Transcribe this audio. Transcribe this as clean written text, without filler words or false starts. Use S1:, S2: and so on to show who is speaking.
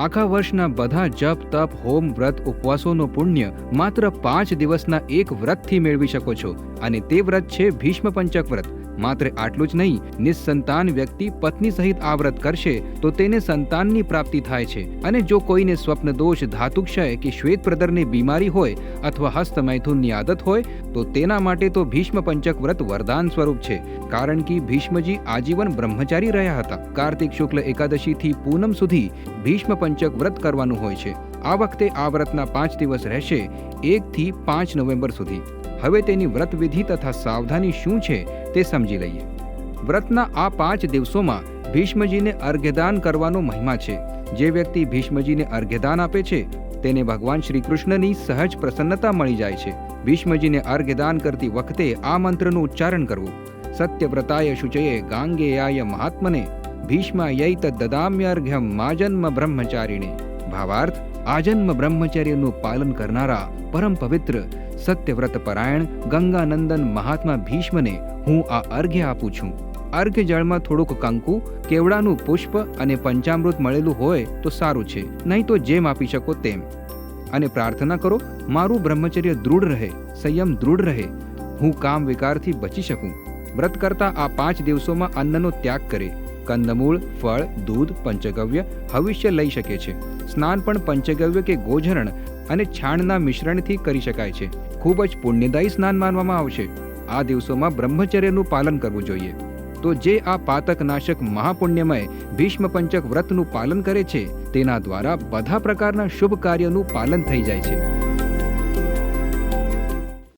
S1: આખા વર્ષના બધા જપ તપ હોમ વ્રત ઉપવાસોનો પુણ્ય માત્ર 5 દિવસના એક વ્રતથી મેળવી શકો છો, અને તે વ્રત છે ભીષ્મ પંચક વ્રત. માત્ર આટલું જ નહીં, નિસંતાન વ્યક્તિ પત્ની સહિત આ વ્રત કરશે તો તેને સંતાનની પ્રાપ્તિ થાય છે. અને જો કોઈને સ્વપ્ન દોષ, ધાતુક્ષય કે શ્વેત પ્રદરની બીમારી હોય અથવા હસ્તમૈથુનની આદત હોય તો તેના માટે તો ભીષ્મ પંચક વ્રત વરદાન સ્વરૂપ છે. કારણ કે ભીષ્મજી આજીવન બ્રહ્મચારી રહ્યા હતા. કાર્તિક શુક્લ એકાદશી થી પૂનમ સુધી ભીષ્મ પંચક વ્રત કરવાનું હોય છે. આ વખતે આ વ્રતના 5 દિવસ રહેશે, 1 થી 5 નવેમ્બર સુધી. હવે તેની વ્રત વિધિ તથા સાવધાની શું છે તે સમજી લઈએ. વ્રતના આ 5 દિવસોમાં ભીષ્મજીને અર્ઘ્યદાન કરવાનો મહિમા છે. જે વ્યક્તિ ભીષ્મજીને અર્ઘ્યદાન આપે છે તેને ભગવાન શ્રી કૃષ્ણની સહજ પ્રસન્નતા મળી જાય છે. ભીષ્મજીને અર્ઘ્યદાન કરતી વખતે આ મંત્રનું ઉચ્ચારણ કરવું: સત્યવ્રતાય શુચયે ગાંગેયાય મહાત્મને ભીષ્માયૈ તદ્દદામ્યર્ઘ્યમ માજન્મ બ્રહ્મચારિણે. ભાવાર્થ: આજન્મ બ્રહ્મચર્યનું પાલન કરનારા પરમ પવિત્ર સત્યવ્રત પરાયણ ગંગાનંદન મહાત્મા ભીષ્મને હું આ અર્ઘ્ય આપું છું. અર્ઘ્ય જળમાં થોડુંક કંકુ, કેવડાનું પુષ્પ અને પંચામૃત મળેલું હોય તો સારું છે, નહીં તો જેમ આપી શકો તેમ. અને પ્રાર્થના કરો, મારું બ્રહ્મચર્ય દૃઢ રહે, સંયમ દૃઢ રહે, હું કામ વિકારથી બચી શકું. વ્રત કરતા આ 5 દિવસોમાં અન્નનો ત્યાગ કરે. કંદમૂળ, ફળ, દૂધ, પંચગવ્ય, હવિષ્ય લઈ શકે છે. સ્નાન પણ પંચગવ્ય કે ગોઝરણ અને છાણના મિશ્રણથી કરી શકાય છે. ખૂબ જ પુણ્યદાયી સ્નાન માનવામાં આવશે. આ દિવસોમાં બ્રહ્મચર્યનું પાલન કરવું જોઈએ. તો જે આ પાતકનાશક મહાપુણ્યમય ભીષ્મ પંચક વ્રતનું પાલન કરે છે તેના દ્વારા બધા પ્રકારના શુભ કાર્યનું પાલન થઈ જાય છે.